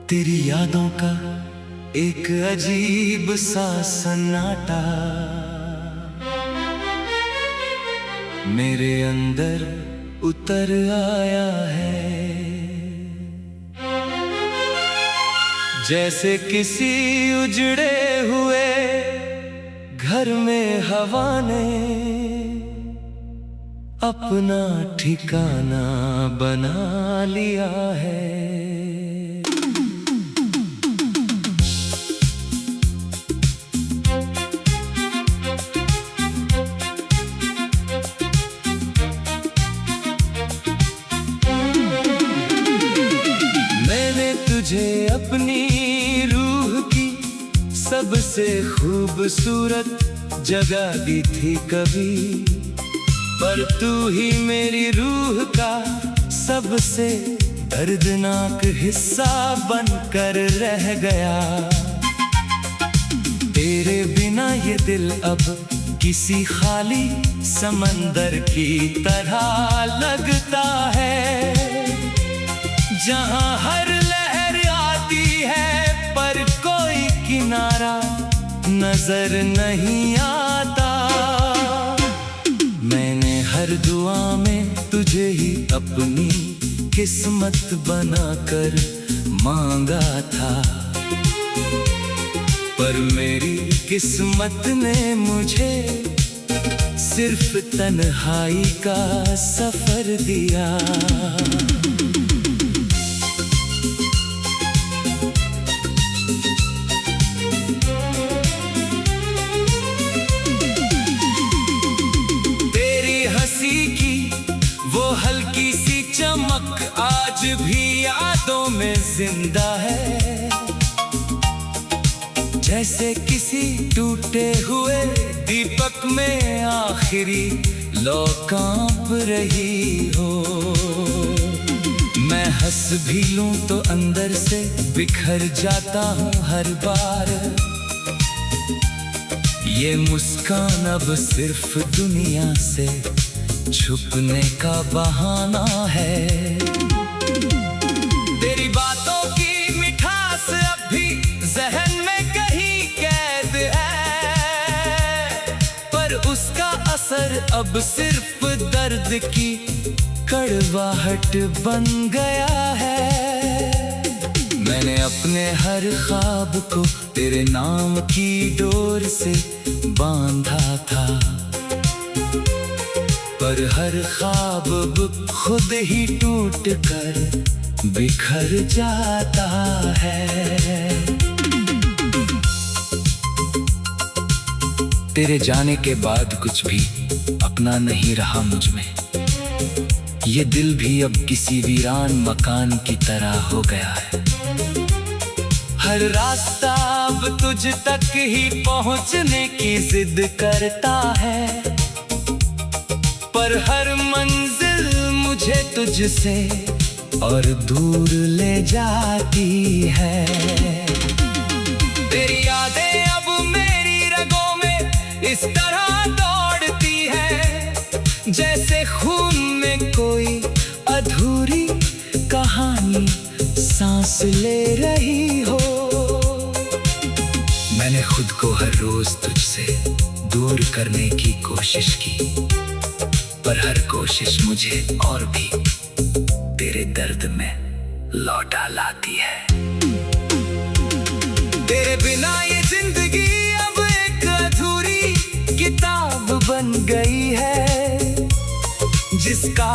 तेरी यादों का एक अजीब सा सन्नाटा मेरे अंदर उतर आया है। जैसे किसी उजड़े हुए घर में हवा ने अपना ठिकाना बना लिया है। मैंने तुझे अपनी रूह की सबसे खूबसूरत जगह दी थी कभी, पर तू ही मेरी रूह का सबसे दर्दनाक हिस्सा बनकर रह गया। तेरे बिना ये दिल अब किसी खाली समंदर की तरह लगता है, जहां हर लहर आती है पर कोई किनारा नजर नहीं आता। मैंने हर दुआ में तुझे ही अपनी किस्मत बनाकर मांगा था, पर मेरी किस्मत ने मुझे सिर्फ तन्हाई का सफर दिया। वो हल्की सी चमक आज भी यादों में जिंदा है, जैसे किसी टूटे हुए दीपक में आखिरी लौ कांप रही हो। मैं हंस भी लूं तो अंदर से बिखर जाता हूँ हर बार। ये मुस्कान अब सिर्फ दुनिया से छुपने का बहाना है। तेरी बातों की मिठास अब भी जहन में कहीं कैद है, पर उसका असर अब सिर्फ दर्द की कड़वाहट बन गया है। मैंने अपने हर ख्वाब को तेरे नाम की डोर से बांधा था, पर हर ख्वाब खुद ही टूट कर बिखर जाता है। तेरे जाने के बाद कुछ भी अपना नहीं रहा मुझ में। ये दिल भी अब किसी वीरान मकान की तरह हो गया है। हर रास्ता अब तुझ तक ही पहुंचने की जिद करता है, पर हर मंजिल मुझे तुझसे और दूर ले जाती है। तेरी यादें अब मेरी रगों में इस तरह दौड़ती है, जैसे खून में कोई अधूरी कहानी सांस ले रही हो। मैंने खुद को हर रोज तुझसे दूर करने की कोशिश की, पर हर कोशिश मुझे और भी तेरे दर्द में लौटा लाती है। तेरे बिना ये जिंदगी अब एक अधूरी किताब बन गई है, जिसका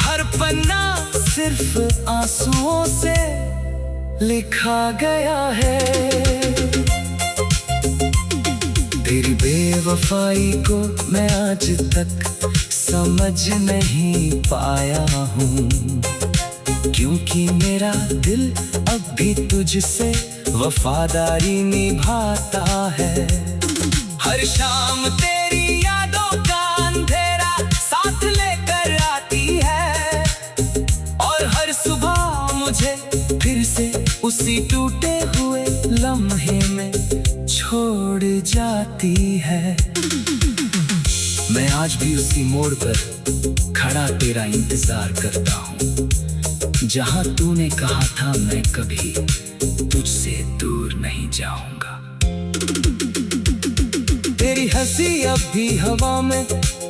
हर पन्ना सिर्फ आंसुओं से लिखा गया है। तेरी बेवफाई को मैं आज तक समझ नहीं पाया हूँ, क्योंकि मेरा दिल अब भी तुझसे वफादारी निभाता है। हर शाम तेरी यादों का अंधेरा साथ लेकर आती है, और हर सुबह मुझे फिर से उसी टूटे हुए लम्हे में छोड़ जाती है। मैं आज भी उसी मोड़ पर खड़ा तेरा इंतजार करता हूँ, जहाँ तूने कहा था मैं कभी तुझसे दूर नहीं जाऊंगा। तेरी हंसी अब भी हवा में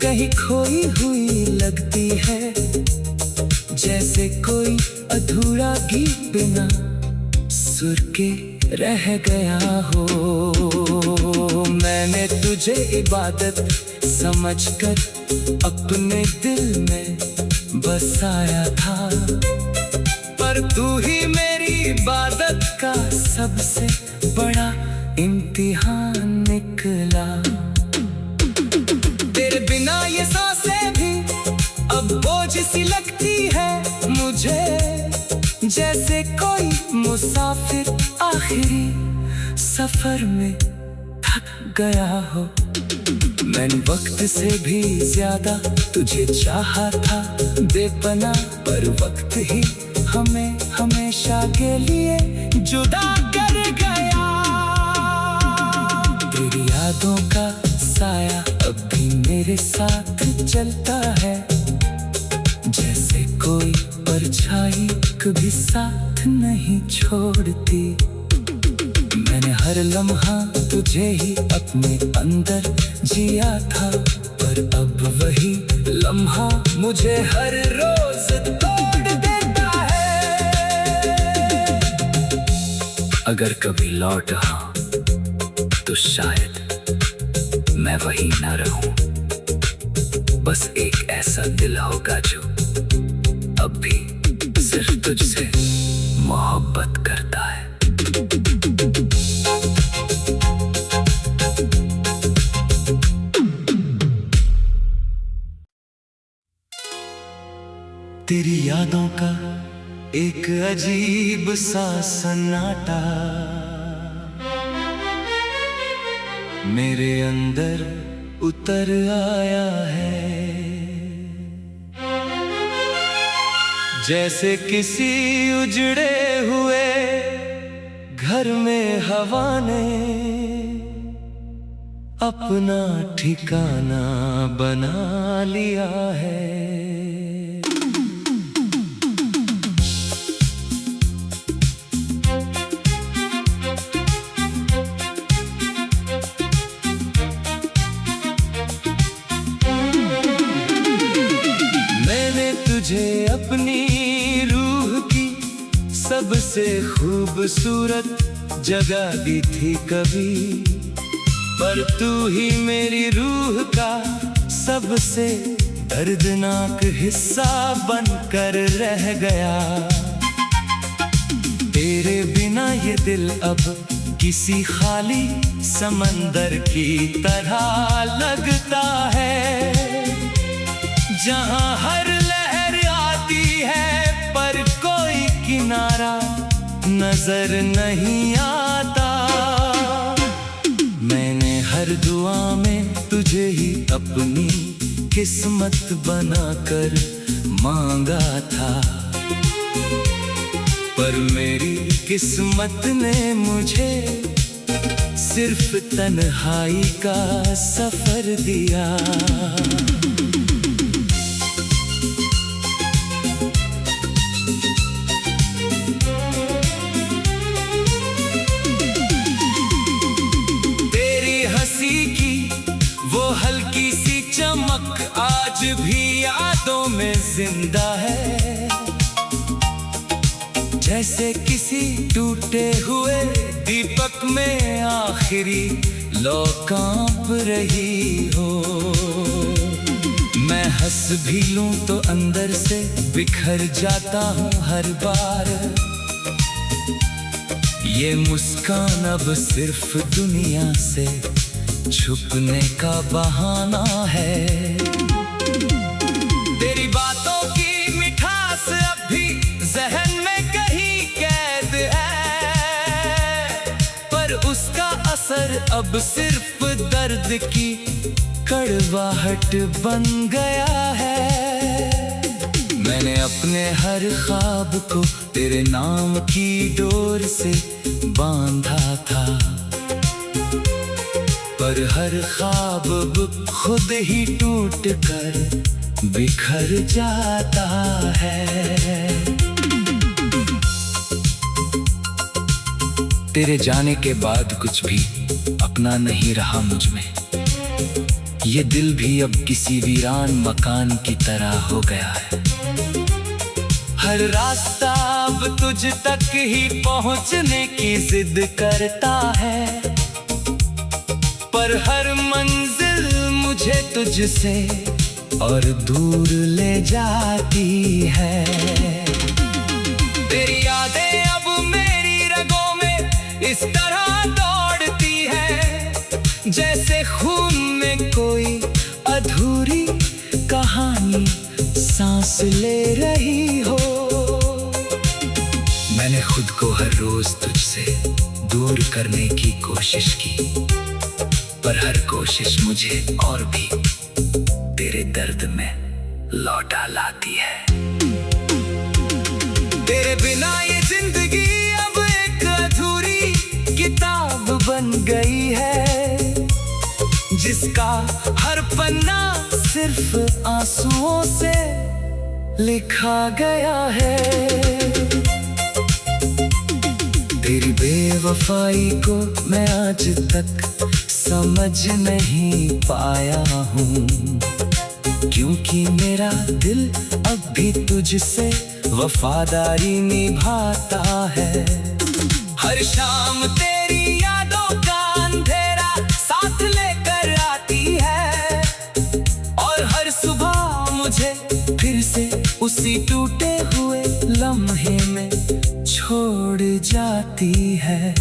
कहीं खोई हुई लगती है, जैसे कोई अधूरा गीत बिना सुर के रह गया हो। मैंने तुझे इबादत समझकर अपने दिल में बसाया था, पर तू ही मेरी इबादत का सबसे बड़ा इम्तिहान निकला। तेरे बिना ये सांसें भी अब बोझ सी लगती है मुझे, जैसे कोई मुसाफिर आखिरी सफर में थक गया हो। मैंने वक्त से भी ज्यादा तुझे चाहा था बेपना, पर वक्त ही हमें हमेशा के लिए जुदा कर गया। तेरी यादों का साया अब भी मेरे साथ चलता है, जैसे कोई परछाई कभी साथ नहीं छोड़ती। मैंने हर लम्हा तुझे ही अपने अंदर जिया था, पर अब वही लम्हा मुझे हर रोज तोड़ देता है। अगर कभी लौट आऊं तो शायद मैं वही ना रहूं, बस एक ऐसा दिल होगा जो अब भी सिर्फ तुझसे मोहब्बत करता है। तेरी यादों का एक अजीब सा सन्नाटा मेरे अंदर उतर आया है, जैसे किसी उजड़े हुए घर में हवा ने अपना ठिकाना बना लिया है। तुझे अपनी रूह की सबसे खूबसूरत जगह दी थी कभी, पर तू ही मेरी रूह का सबसे दर्दनाक हिस्सा बनकर रह गया। तेरे बिना ये दिल अब किसी खाली समंदर की तरह लगता है, जहां हर पर कोई किनारा नजर नहीं आता। मैंने हर दुआ में तुझे ही अपनी किस्मत बनाकर मांगा था, पर मेरी किस्मत ने मुझे सिर्फ तन्हाई का सफर दिया। हल्की सी चमक आज भी यादों में जिंदा है, जैसे किसी टूटे हुए दीपक में आखिरी लौ कांप रही हो। मैं हंस भी लूं तो अंदर से बिखर जाता हूँ हर बार। ये मुस्कान अब सिर्फ दुनिया से छुपने का बहाना है। तेरी बातों की मिठास अब भी जहन में कहीं कैद है, पर उसका असर अब सिर्फ दर्द की कड़वाहट बन गया है। मैंने अपने हर ख्वाब को तेरे नाम की डोर से बांधा था, पर हर ख्वाब खुद ही टूट कर बिखर जाता है। तेरे जाने के बाद कुछ भी अपना नहीं रहा मुझ में। ये दिल भी अब किसी वीरान मकान की तरह हो गया है। हर रास्ता अब तुझ तक ही पहुंचने की जिद करता है, पर हर मंजिल मुझे तुझसे और दूर ले जाती है। तेरी यादें अब मेरी रगों में इस तरह दौड़ती है, जैसे खून में कोई अधूरी कहानी सांस ले रही हो। मैंने खुद को हर रोज तुझसे दूर करने की कोशिश की, पर हर कोशिश मुझे और भी तेरे दर्द में लौटा लाती है। तेरे बिना ये जिंदगी अब एक अधूरी किताब बन गई है, जिसका हर पन्ना सिर्फ आंसुओं से लिखा गया है। तेरी बेवफाई को मैं आज तक समझ नहीं पाया हूँ, क्योंकि मेरा दिल अब भी तुझसे वफादारी निभाता है। हर शाम तेरी यादों का अंधेरा साथ लेकर आती है, और हर सुबह मुझे फिर से उसी टूटे हुए लम्हे में छोड़ जाती है।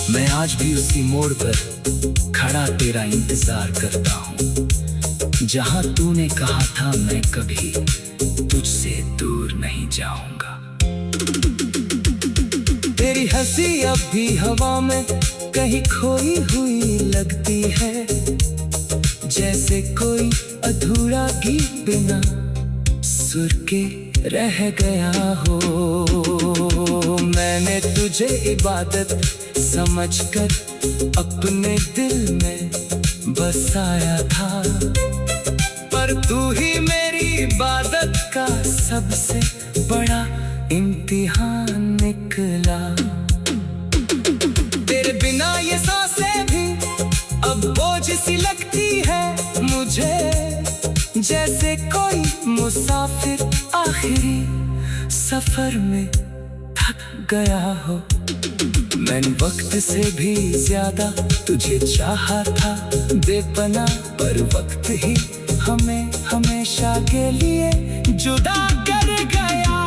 मैं आज भी उसी मोड़ पर खड़ा तेरा इंतजार करता हूँ, जहाँ तूने कहा था मैं कभी तुझसे दूर नहीं जाऊंगा। तेरी हंसी अब भी हवा में कहीं खोई हुई लगती है, जैसे कोई अधूरा गीत बिना सुर के रह गया हो। मैंने तुझे इबादत समझकर अपने दिल में बसाया था, पर तू ही मेरी इबादत का सबसे बड़ा इम्तिहान निकला। तेरे बिना ये सांसें भी अब बोझ सी लगती है मुझे, जैसे कोई मुसाफिर आखिरी सफर में थक गया हो। मैंने वक्त से भी ज्यादा तुझे चाहा था बेपना, पर वक्त ही हमें हमेशा के लिए जुदा कर गया।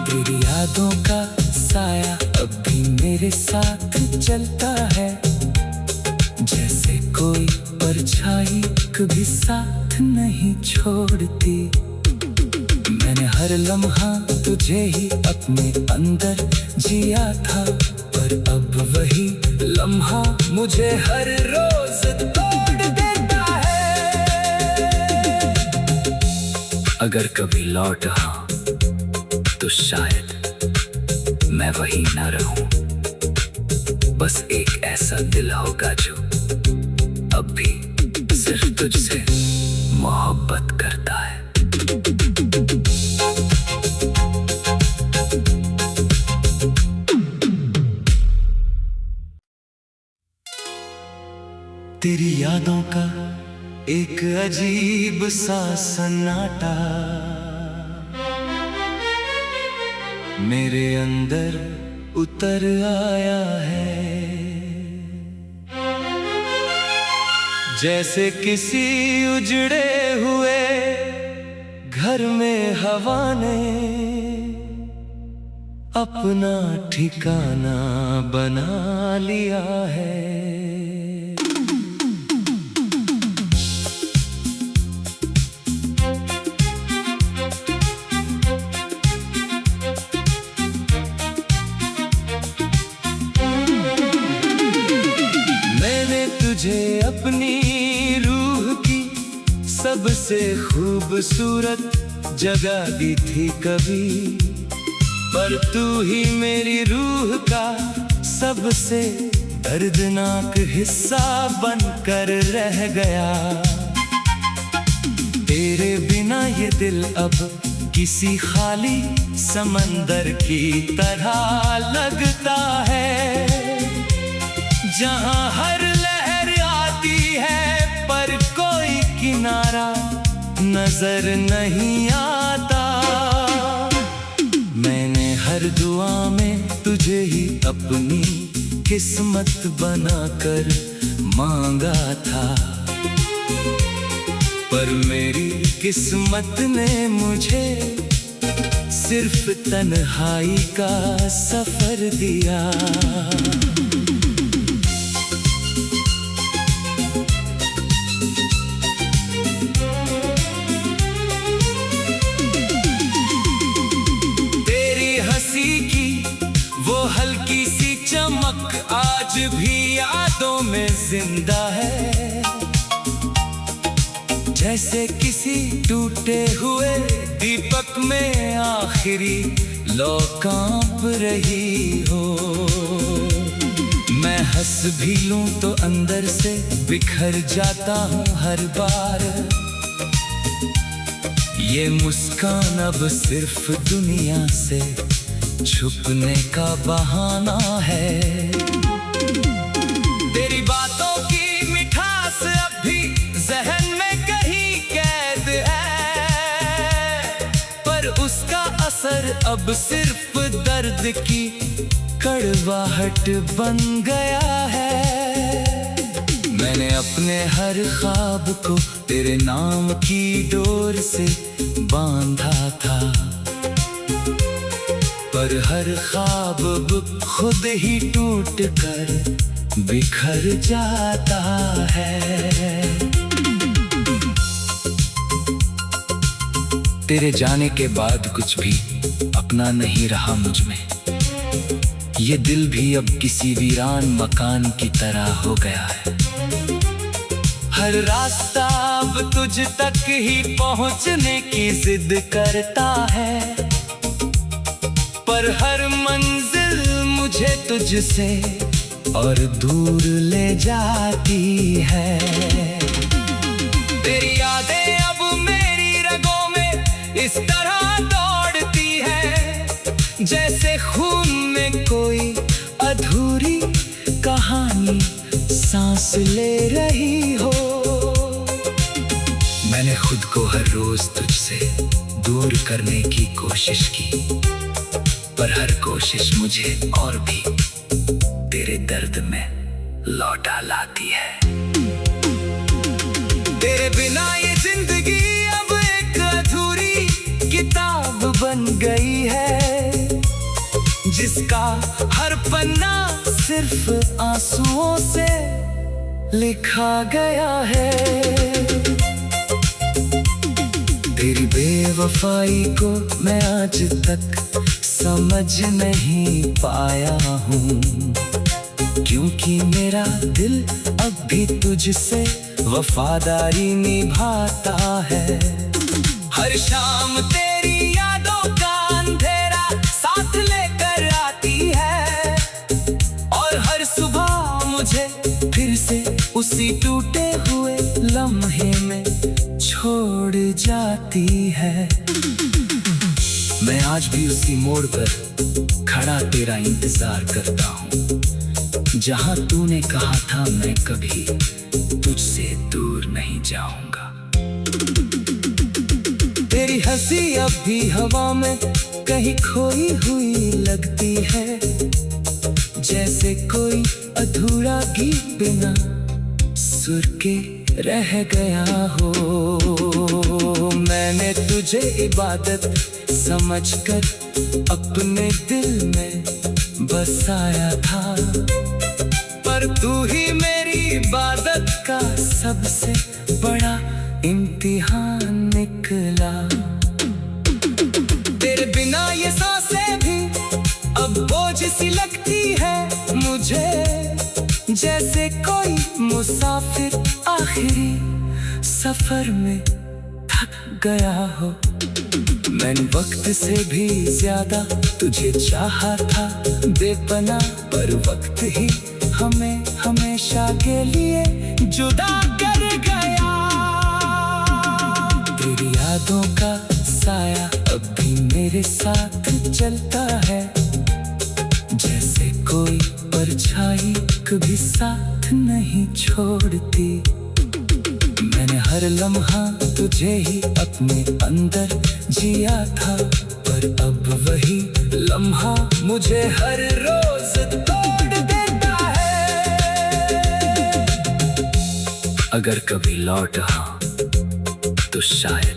तेरी यादों का साया अब भी मेरे साथ चलता है, जैसे कोई परछाई कभी साथ नहीं छोड़ती। मैंने हर लम्हा तुझे ही अपने अंदर जिया था, पर अब वही लम्हा मुझे हर रोज तोड़ देता है। अगर कभी लौट आऊं तो शायद मैं वही न रहूं, बस एक ऐसा दिल होगा जो अब भी सिर्फ तुझसे मोहब्बत करता है। तेरी यादों का एक अजीब सा सन्नाटा मेरे अंदर उतर आया है, जैसे किसी उजड़े हुए घर में हवा ने अपना ठिकाना बना लिया है। तुझे अपनी रूह की सबसे खूबसूरत जगह दी थी कभी, पर तू ही मेरी रूह का सबसे दर्दनाक हिस्सा बनकर रह गया। तेरे बिना ये दिल अब किसी खाली समंदर की तरह लगता है, जहां हर लहर आती है पर कोई किनारा नजर नहीं आता। मैंने हर दुआ में तुझे ही अपनी किस्मत बनाकर मांगा था, पर मेरी किस्मत ने मुझे सिर्फ तन्हाई का सफर दिया। तेरी हंसी की वो हल्की सी चमक आज भी यादों में जिंदा है, जैसे किसी टूटे हुए दीपक में आखिरी लौ कांप रही हो। मैं हंस भी लूं तो अंदर से बिखर जाता हूँ हर बार। ये मुस्कान अब सिर्फ दुनिया से छुपने का बहाना है। तेरी बातों की मिठास अब भी जहन में कहीं कैद है, पर उसका असर अब सिर्फ दर्द की कड़वाहट बन गया है। मैंने अपने हर ख्वाब को तेरे नाम की डोर से बांधा था, पर हर ख्वाब अब खुद ही टूट कर बिखर जाता है। तेरे जाने के बाद कुछ भी अपना नहीं रहा मुझ में। ये दिल भी अब किसी वीरान मकान की तरह हो गया है। हर रास्ता अब तुझ तक ही पहुंचने की जिद करता है, पर हर मंजिल मुझे तुझसे और दूर ले जाती है। तेरी यादें अब मेरी रगों में इस तरह दौड़ती है, जैसे खून में कोई अधूरी कहानी सांस ले रही हो। मैंने खुद को हर रोज तुझसे दूर करने की कोशिश की, पर हर कोशिश मुझे और भी तेरे दर्द में लौटा लाती है। तेरे बिना ये जिंदगी अब एक अधूरी किताब बन गई है, जिसका हर पन्ना सिर्फ आंसुओं से लिखा गया है। तेरी बेवफाई को मैं आज तक समझ नहीं पाया हूँ, क्योंकि मेरा दिल अब भी तुझसे वफादारी निभाता है। हर शाम तेरी यादों का अंधेरा साथ लेकर आती है, और हर सुबह मुझे फिर से उसी टूटे हुए लम्हे में छोड़ जाती है। मैं आज भी उसी मोड़ पर खड़ा तेरा इंतजार करता हूँ, जहाँ तूने कहा था मैं कभी तुझसे दूर नहीं जाऊंगा। तेरी हंसी अब भी हवा में कहीं खोई हुई लगती है, जैसे कोई अधूरा गीत बिना सुर के रह गया हो। मैंने तुझे इबादत समझकर अपने दिल में बसाया था, पर तू ही मेरी इबादत का सबसे बड़ा इम्तिहान निकला। तेरे बिना ये सांसें भी अब बोझ सी लगती है मुझे, जैसे कोई मुसाफिर आखिरी सफर में थक गया हो। मैंने वक्त से भी ज्यादा तुझे चाहा था बेपना, पर वक्त ही हमें हमेशा के लिए जुदा कर गया। तेरी यादों का साया अब भी मेरे साथ चलता है, जैसे कोई परछाई कभी साथ नहीं छोड़ती। मैंने हर लम्हा तुझे ही अपने अंदर जिया था, पर अब वही लम्हा मुझे हर रोज तोड़ देता है। अगर कभी लौट हाँ तो शायद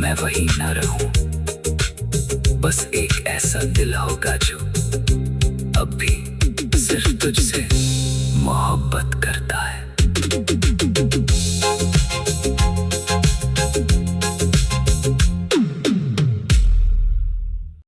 मैं वही न रहूं, बस एक ऐसा दिल होगा जो अब भी सिर्फ तुझसे मोहब्बत